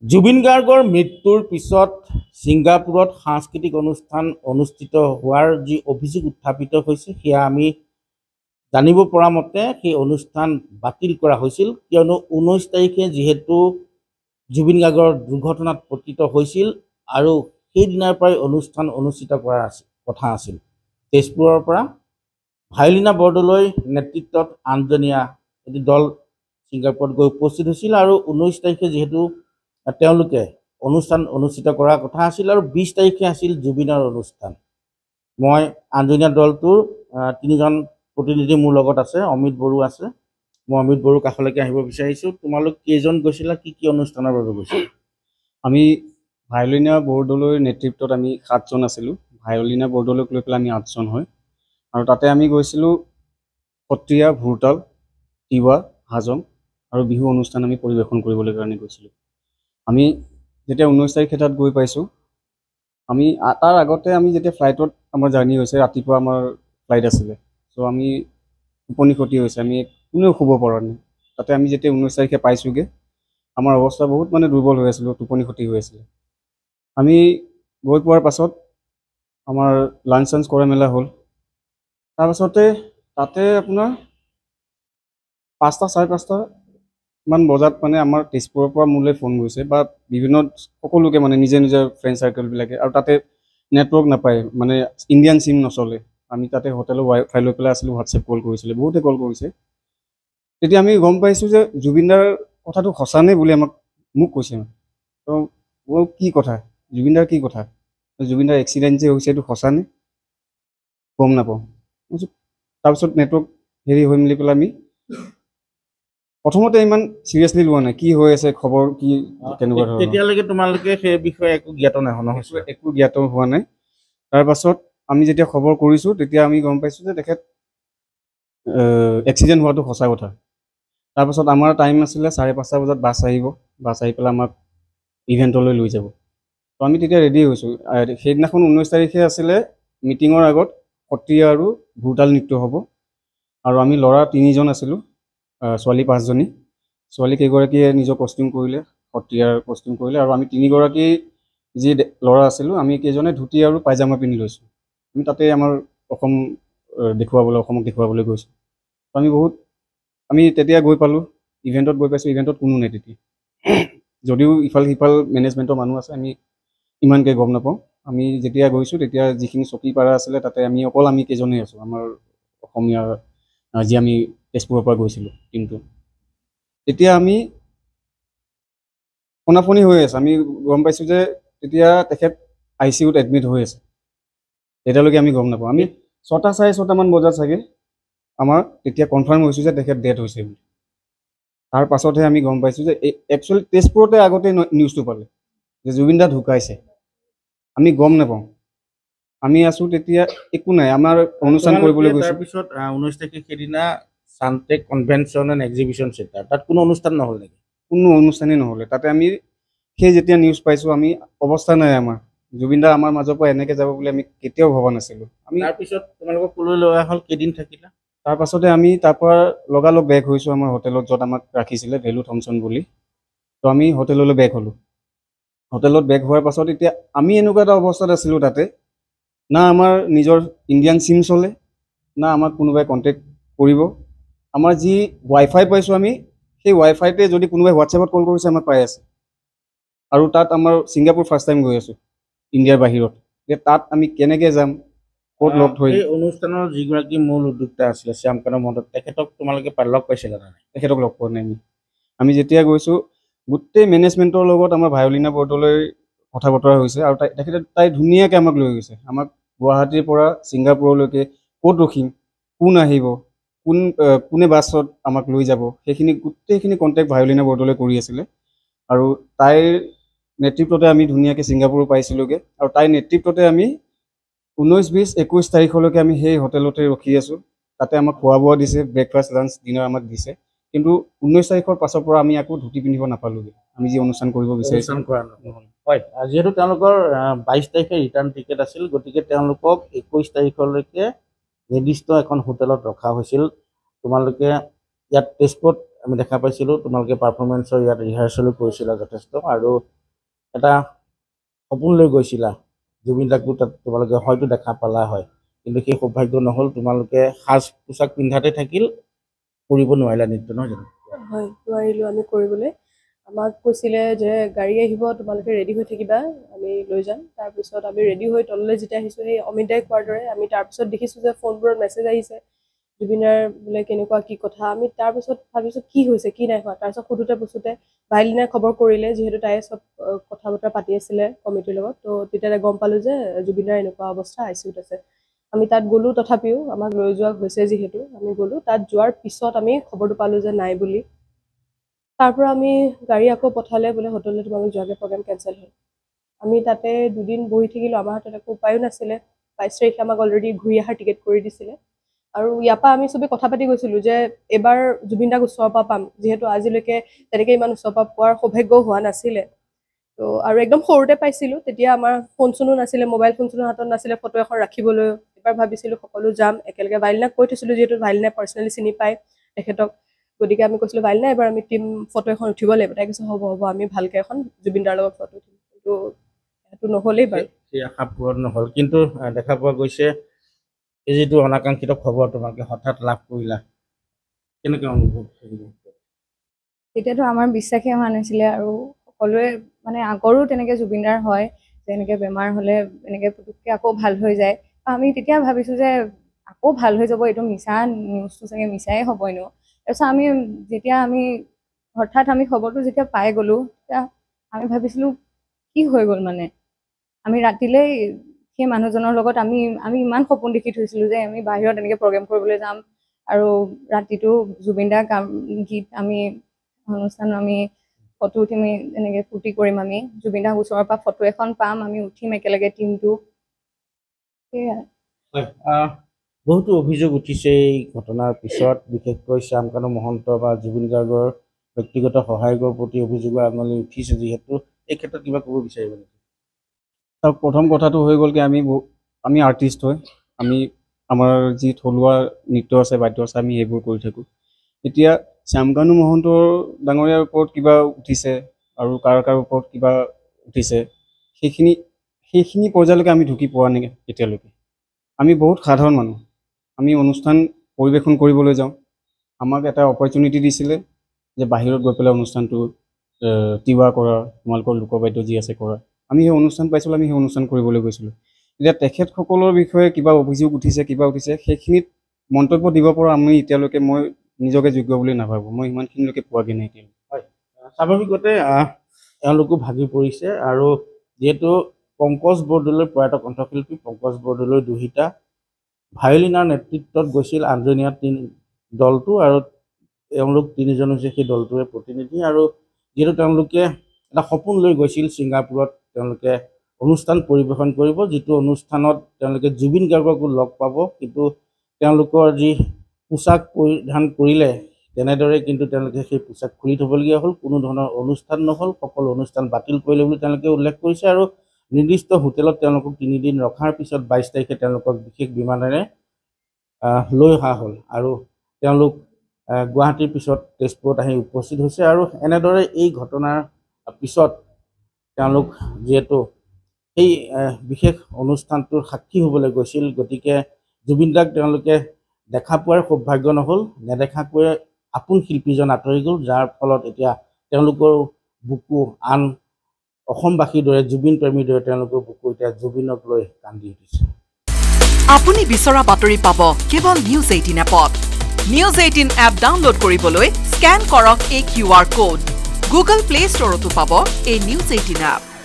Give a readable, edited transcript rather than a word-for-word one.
জুবিন গাৰ্গৰ মৃত্যুৰ পিছত ছিংগাপুৰত সাংস্কৃতিক অনুষ্ঠান অনুষ্ঠিত হোৱাৰ যি অভিযোগ উত্থাপিত হৈছে সেয়া আমি জানিব পৰা মতে সেই অনুষ্ঠান বাতিল কৰা হৈছিল, কিয়নো 19 তাৰিখে যিহেতু জুবিন গাৰ্গৰ দুৰ্ঘটনাত পতিত হৈছিল আৰু সেইদিনাৰ পৰাই অনুষ্ঠান অনুষ্ঠিত কৰাৰ কথা আছিল। তেজপুৰৰ পৰা ভায়লিনা বৰদলৈৰ নেতৃত্বত আঠজনীয়া এটি দল ছিংগাপুৰত গৈ উপস্থিত হৈছিল আৰু 19 তাৰিখে যিহেতু তেওঁলোকে অনুষ্ঠান অনুষ্ঠিত কৰাৰ কথা আছিল আৰু 20 তাৰিখে আছিল জুবিনৰ অনুষ্ঠান। মই আঠজনীয়া দলটোৰ তিনিজন প্ৰতিনিধি মোৰ লগত আছে। অমিত বড়ো আছে। মই অমিত বড়োৰ কাষলৈকে আহিব বিচাৰিছোঁ। তোমালোক কেইজন গৈছিলা, কি কি অনুষ্ঠানৰ বাবে গৈছিলা? আমি ভায়লিনা বৰদলৈৰ নেতৃত্বত আমি 7জন আছিলোঁ। ভায়লিনা বৰদলৈক লৈ পেলাই আমি 8জন হয় আৰু তাতে আমি গৈছিলোঁ সত্ৰীয়া, ভুৰতাল, তিৱা, হাজং আৰু বিহু অনুষ্ঠান আমি পৰিৱেশন কৰিবলৈ কাৰণে গৈছিলোঁ। আমি যেতিয়া 19 তাৰিখে তাত গৈ পাইছোঁ, আমি তাৰ আগতে আমি যেতিয়া ফ্লাইটত আমাৰ জাৰ্ণি হৈছে, ৰাতিপুৱা আমাৰ ফ্লাইট আছিলে, চ' আমি টোপনি ক্ষতি হৈছে, আমি কোনেও শুব পৰা নাই। তাতে আমি যেতিয়া 19 তাৰিখে পাইছোঁগৈ, আমাৰ অৱস্থা বহুত দুৰ্বল হৈ আছিলোঁ, টোপনি ক্ষতি হৈ আছিলে। আমি গৈ পোৱাৰ পাছত আমাৰ লাঞ্চ চাঞ্চ কৰা মেলা হ'ল। তাৰপাছতে তাতে আপোনাৰ 5টা 5:30 মান বজাত আমাৰ তেজপুৰৰ পৰা মোলৈ ফোন গৈছে বা বিভিন্ন সকলোকে নিজে নিজৰ ফ্ৰেণ্ড চাৰ্কেলবিলাকে, আৰু তাতে নেটৱৰ্ক নাপায়, ইণ্ডিয়ান চিম নচলে। আমি তাতে হোটেলৰ ৱাইফাই লৈ পেলাই আছিলোঁ, হোৱাটছএপ কল কৰিছিলে, বহুতে কল কৰিছে। তেতিয়া আমি গম পাইছোঁ যে জুবিনদাৰ কথাটো সঁচানে বুলি মোক কৈছে। তো কি কথা, জুবিনদাৰ কি কথা, জুবিনদাৰ এক্সিডেণ্ট যে হৈছে এইটো সঁচানে, গম নাপাওঁ। তাৰপিছত নেটৱৰ্ক হৈ মেলি পেলাই আমি প্ৰথমতে ইমান চিৰিয়াছলি লোৱা নাই, কি হৈ আছে, খবৰ কি, কেনেকুৱা ধৰণৰ। তেতিয়ালৈকে তোমালোকে সেই বিষয়ে একো জ্ঞাত নহয়, একো জ্ঞাত হোৱা নাই। তাৰপাছত আমি যেতিয়া খবৰ কৰিছোঁ, তেতিয়া আমি গম পাইছোঁ যে তেখেত এক্সিডেণ্ট হোৱাটো সঁচা কথা। তাৰপাছত আমাৰ টাইম আছিলে 5:30 বজাত বাছ আহিব, বাছ আহি পেলাই আমাক ইভেণ্টলৈ লৈ যাব। তো আমি তেতিয়া ৰেডি হৈছোঁ। সেইদিনাখন 19 তাৰিখে আছিলে মিটিঙৰ আগত সত্ৰীয়া আৰু ভুৰতাল নৃত্য হ'ব, আৰু আমি ল'ৰা 3জন আছিলোঁ, ছোৱালী 5জনী। ছোৱালী কেইগৰাকীয়ে নিজৰ কষ্টিউম কৰিলে, সত্ৰীয়াৰ কষ্টিউম কৰিলে, আৰু আমি 3গৰাকী যি ল'ৰা আছিলোঁ, আমি কেইজনে ধুতি আৰু পায়জামা পিন্ধি লৈছোঁ। আমি তাতে আমাৰ অসমক দেখুৱাবলৈ গৈছোঁ। আমি তেতিয়া গৈ পালোঁ, ইভেণ্টত গৈ পাইছোঁ, ইভেণ্টত কোনো নাই তেতিয়া। যদিও ইফাল সিফাল মেনেজমেণ্টৰ মানুহ আছে, আমি ইমানকৈ গম নাপাওঁ। আমি যেতিয়া গৈছোঁ তেতিয়া যিখিনি চকী পাৰা আছিলে, তাতে আমি কেইজনেই আছোঁ, আমাৰ অসমীয়া যি আমি তেজপুৰৰ পৰা গৈছিলোঁ টিমটো। তেতিয়া আমি ফোনাফনি হৈ আছে, আমি গম পাইছোঁ যে তেতিয়া তেখেত ICUত এডমিট হৈ আছে। তেতিয়ালৈকে আমি গম নাপাওঁ। আমি 6টা 6:30 মান বজাত চাগে আমাৰ তেতিয়া কনফাৰ্ম হৈছোঁ যে তেখেত ডেথ হৈছে বুলি। তাৰ পাছতহে আমি গম পাইছোঁ যে একচুৱেলি তেজপুৰতে আগতে নিউজটো পালে যে জুবিন দা ঢুকাইছে, আমি গম নাপাওঁ। আমি আছোঁ তেতিয়া একো নাই, আমাৰ অনুষ্ঠান কৰিবলৈ গৈছোঁ। তাৰপিছত 19 তাৰিখে সেইদিনা Sunteck convention and exhibition centre, তাত কোনো অনুষ্ঠান নহ'ল নেকি? কোনো অনুষ্ঠানেই নহ'লে। তাতে আমি যেতিয়া নিউজ পাইছোঁ, আমি অৱস্থা নাই আমাৰ। জুবিন দা আমাৰ মাজৰ পৰা এনেকৈ যাব বুলি আমি কেতিয়াও ভবা নাছিলোঁ। আমি তাৰপিছত তোমালোকক ক'লৈ লোৱা হ'ল, কেইদিন থাকিলা? তাৰপাছতে আমি তাৰ পৰা লগালগ বেক হৈছোঁ আমাৰ হোটেলত, য'ত আমাক ৰাখিছিলে, ভেলু থমছন বুলি। তো আমি হোটেললৈ বেক হ'লোঁ। হোটেলত বেক হোৱাৰ পাছত এতিয়া আমি এনেকুৱা এটা অৱস্থাত আছিলোঁ তাতে, না আমাৰ নিজৰ ইণ্ডিয়ান চিম চলে, না আমাক কোনোবাই কণ্টেক্ট কৰিব। আমাৰ যি ৱাইফাই পাইছোঁ, আমি সেই ৱাইফাইতে যদি কোনোবাই হোৱাটছএপত কল কৰিছে, আমাক পাই আছে। আৰু তাত আমাৰ ছিংগাপুৰ ফাৰ্ষ্ট টাইম গৈ আছোঁ, ইণ্ডিয়াৰ বাহিৰত। এতিয়া তাত আমি কেনেকৈ যাম, ক'ত লগ ধৰিম? এই অনুষ্ঠানৰ যিগৰাকী মূল উদ্যোক্তা আছিলে শ্যামকানু মহন্ত, তেখেতক তোমালোকে লগ পাইছিলা নাই? তেখেতক লগ পোৱা নাই। আমি যেতিয়া গৈছোঁ, গোটেই মেনেজমেণ্টৰ লগত আমাৰ ভায়লিনা বৰদলৈৰ কথা বতৰা হৈছে, আৰু তাই ধুনীয়াকৈ আমাক লৈ গৈছে। আমাক গুৱাহাটীৰ পৰা ছিংগাপুৰলৈকে ক'ত ৰখিম, কোন আহিব, কোনে বাছত আমাক লৈ যাব, গোটেইখিনি কণ্টেক্ট ভায়লিনা বৰদলৈ কৰি আছিলে। আৰু তাইৰ নেতৃত্বতে আমি ধুনীয়াকৈ ছিংগাপুৰ পাইছিলোঁগৈ, আৰু তাইৰ নেতৃত্বতে আমি 19, 20, 21 তাৰিখলৈকে আমি সেই হোটেলতে ৰখি আছোঁ। তাতে আমাক খোৱা বোৱা দিছে, ব্ৰেকফাষ্ট, লাঞ্চ, ডিনাৰ আমাক দিছে। কিন্তু 19 তাৰিখৰ পাছৰ পৰা আমি আকৌ ধুতি পিন্ধিব নাপালোঁগৈ, আমি যি অনুষ্ঠান কৰিব বিচাৰিছিলোঁ। হয়, যিহেতু তেওঁলোকৰ 22 তাৰিখে ৰিটাৰ্ণ টিকেট আছিল, গতিকে তেওঁলোকক 21 তাৰিখলৈকে নিৰ্দিষ্ট এখন হোটেলত ৰখা হৈছিল। তোমালোকে ইয়াত তেজপুৰত আমি দেখা পাইছিলোঁ তোমালোকে পাৰফৰ্মেঞ্চৰ ইয়াত ৰিহাৰ্চেলো কৰিছিলা যথেষ্ট আৰু এটা সপোন লৈ গৈছিলা জুবিন দাকো তাত তোমালোকে হয়তো দেখা পালা হয় কিন্তু সেই সৌভাগ্য নহ'ল তোমালোকে সাজ পোছাক পিন্ধাতে থাকিল কৰিব নোৱাৰিলা নৃত্য নহয় জানো হয় নোৱাৰিলোঁ আমি কৰিবলৈ আমাক কৈছিলে যে গাড়ী আহিব তোমালোকে ৰেডি হৈ থাকিবা আমি লৈ যাম তাৰপিছত আমি ৰেডি হৈ তললৈ যেতিয়া আহিছোঁ সেই অমিত দাই কোৱাৰ দৰে আমি তাৰপিছত দেখিছোঁ যে ফোনবোৰত মেছেজ আহিছে জুবিনাৰ বোলে কেনেকুৱা কি কথা আমি তাৰপিছত ভাবিছোঁ কি হৈছে কি নাই হোৱা তাৰপিছত সোধোতে পুছোতে ভাইলিনাই খবৰ কৰিলে যিহেতু তাই চব কথা বতৰা পাতি আছিলে কমিটিৰ লগত তো তেতিয়া গম পালোঁ যে জুবিনাৰ এনেকুৱা অৱস্থা ICUত আছে আমি তাত গ'লোঁ তথাপিও আমাক লৈ যোৱা হৈছে যিহেতু আমি গ'লোঁ তাত যোৱাৰ পিছত আমি খবৰটো পালোঁ যে নাই বুলি তাৰ পৰা আমি গাড়ী আকৌ পঠালে বোলে হোটেললৈ তোমালোক যোৱাকৈ প্ৰগ্ৰেম কেঞ্চেল হ'ল আমি তাতে দুদিন বহি থাকিলোঁ আমাৰ হাতত একো উপায়ো নাছিলে 22 তাৰিখে আমাক অলৰেডি ঘূৰি অহাৰ টিকেট কৰি দিছিলে আৰু ইয়াৰ পৰা আমি চবেই কথা পাতি গৈছিলোঁ যে এবাৰ জুবিন দাক ওচৰৰ পৰা পাম যিহেতু আজিলৈকে তেনেকৈ ইমান ওচৰৰ পৰা পোৱাৰ সৌভাগ্য হোৱা নাছিলে তো আৰু একদম সৰুতে পাইছিলোঁ তেতিয়া আমাৰ ফোন চোনো নাছিলে মোবাইল ফোন চোনো হাতত নাছিলে ফটো এখন ৰাখিবলৈ এবাৰ ভাবিছিলোঁ সকলো যাম একেলগে ভাইলিনাক কৈ থৈছিলোঁ যিহেতু ভাইলিনাই পাৰ্চনেলি চিনি পায় তেখেতক গতিকে আমি কৈছিলোঁ ভাইলিনা এবাৰ আমি টিম ফটো এখন উঠিব লাগিব তাই কৈছে হ'ব হ'ব আমি ভালকৈ এখন জুবিন দাৰ লগত ফটো উঠিম কিন্তু সেইটো নহ'লেই বাৰু সেই আশা পূৰণ নহ'ল কিন্তু দেখা পোৱা গৈছে এই যিটো অনাকাংক্ষিত খবৰ তোমালোকে হঠাৎ লাভ কৰিলা কেনেকৈ অনুভৱ তেতিয়াতো আমাৰ বিশ্বাসেই হোৱা নাছিলে আৰু সকলোৱে মানে আগৰো তেনেকৈ জুবিনদাৰ হয় যে এনেকৈ বেমাৰ হ'লে এনেকৈ পুতুককৈ আকৌ ভাল হৈ যায় আমি তেতিয়া ভাবিছোঁ যে আকৌ ভাল হৈ যাব এইটো মিছা নিউজটো চাগে মিছাই হ'ব এনেও তাৰপিছত আমি যেতিয়া হঠাৎ আমি খবৰটো যেতিয়া পাই গ'লোঁ তেতিয়া আমি ভাবিছিলোঁ কি হৈ গ'ল মানে আমি ৰাতিলৈ সেই মানুহজনৰ লগত আমি ইমান সপোন দেখি থৈছিলোঁ যে আমি বাহিৰত এনেকৈ প্ৰগ্ৰেম কৰিবলৈ যাম আৰু ৰাতিটো জুবিন দাৰ গীত আমি অনুষ্ঠান আমি ফটো উঠিম এনেকৈ ফূৰ্তি কৰিম আমি জুবিন দাৰ ওচৰৰ পৰা ফটো এখন পাম আমি উঠিম একেলগে টিমটো সেয়াই বহুতো অভিযোগ উঠিছে এই ঘটনাৰ পিছত বিশেষকৈ শ্যামকানু মহন্ত বা জুবিন গাৰ্গৰ ব্যক্তিগত সহায়কৰ প্ৰতি অভিযোগৰ আঙুলি উঠিছে যিহেতু এই ক্ষেত্ৰত কিবা ক'ব বিচাৰিব নেকি প্ৰথম কথাটো হৈ গ'ল কি আমি আৰ্টিষ্ট হয় আমি আমাৰ যি থলুৱা নৃত্য আছে বাদ্য আছে আমি সেইবোৰ কৰি থাকোঁ এতিয়া শ্যামকানু মহন্তৰ ডাঙৰীয়াৰ ওপৰত কিবা উঠিছে আৰু কাৰ ওপৰত কিবা উঠিছে সেইখিনি পৰ্যায়লৈকে আমি ঢুকি পোৱা নাই এতিয়ালৈকে আমি বহুত সাধাৰণ মানুহ আমি অনুষ্ঠান পৰিৱেশন কৰিবলৈ যাওঁ আমাক এটা অপৰচুনিটি দিছিলে যে বাহিৰত গৈ পেলাই অনুষ্ঠানটো তিৱা কৰা তোমালোকৰ লোকবাদ্য যি আছে কৰা আমি সেই অনুষ্ঠান পাইছিলোঁ আমি সেই অনুষ্ঠান কৰিবলৈ গৈছিলোঁ এতিয়া তেখেতসকলৰ বিষয়ে কিবা অভিযোগ উঠিছে সেইখিনিত মন্তব্য দিব পৰা আমি এতিয়ালৈকে মই নিজকে যোগ্য বুলি নাভাবোঁ মই ইমানখিনিলৈকে পোৱাগৈ নাই এতিয়া হয় স্বাভাৱিকতে এওঁলোকো ভাগি পৰিছে আৰু যিহেতু পংকজ বৰদলৈ প্ৰয়াত কণ্ঠশিল্পী পংকজ বৰদলৈ দুহিতা ভায়লিনাৰ নেতৃত্বত গৈছিল আঞ্জনীয়া দলটো আৰু এওঁলোক তিনিজন হৈছে সেই দলটোৰে প্ৰতিনিধি আৰু যিহেতু তেওঁলোকে এটা সপোন লৈ গৈছিল ছিংগাপুৰত তেওঁলোকে অনুষ্ঠান পৰিৱেশন কৰিব যিটো অনুষ্ঠানত তেওঁলোকে জুবিন গাৰ্গকো লগ পাব কিন্তু তেওঁলোকৰ যি পোছাক পৰিধান কৰিলে তেনেদৰে কিন্তু তেওঁলোকে সেই পোছাক খুলি থ'বলগীয়া হ'ল কোনো ধৰণৰ অনুষ্ঠান নহ'ল সকলো অনুষ্ঠান বাতিল কৰিলে বুলি তেওঁলোকে উল্লেখ কৰিছে আৰু নিৰ্দিষ্ট হোটেলত তেওঁলোকক 3 দিন ৰখাৰ পিছত 22 তাৰিখে তেওঁলোকক বিশেষ বিমানেৰে লৈ অহা হ'ল আৰু তেওঁলোক গুৱাহাটীৰ পিছত তেজপুৰত আহি উপস্থিত হৈছে আৰু এনেদৰে এই ঘটনাৰ পিছত তেওঁলোক যিহেতু এই বিশেষ অনুষ্ঠানটোৰ সাক্ষী হ'বলৈ গৈছিল গতিকে জুবিন দাক তেওঁলোকে দেখা পোৱাৰ সৌভাগ্য নহ'ল নেদেখাকৈয়ে আপোন শিল্পীজন আঁতৰি গ'ল যাৰ ফলত এতিয়া তেওঁলোকৰ বুকু আন অসমবাসীৰ দৰে জুবিন প্ৰেমীৰ দৰে তেওঁলোকৰ বুকু এতিয়া জুবিনক লৈ কান্দি উঠিছে আপুনি বিচৰা বাতৰি পাব কেৱল নিউজ 18 এপত নিউজ 18 এপ ডাউনলোড কৰিবলৈ স্ক্যান কৰক এই QR কোড গুগল প্লে ষ্টৰতো পাব এই নিউজ 18 এপ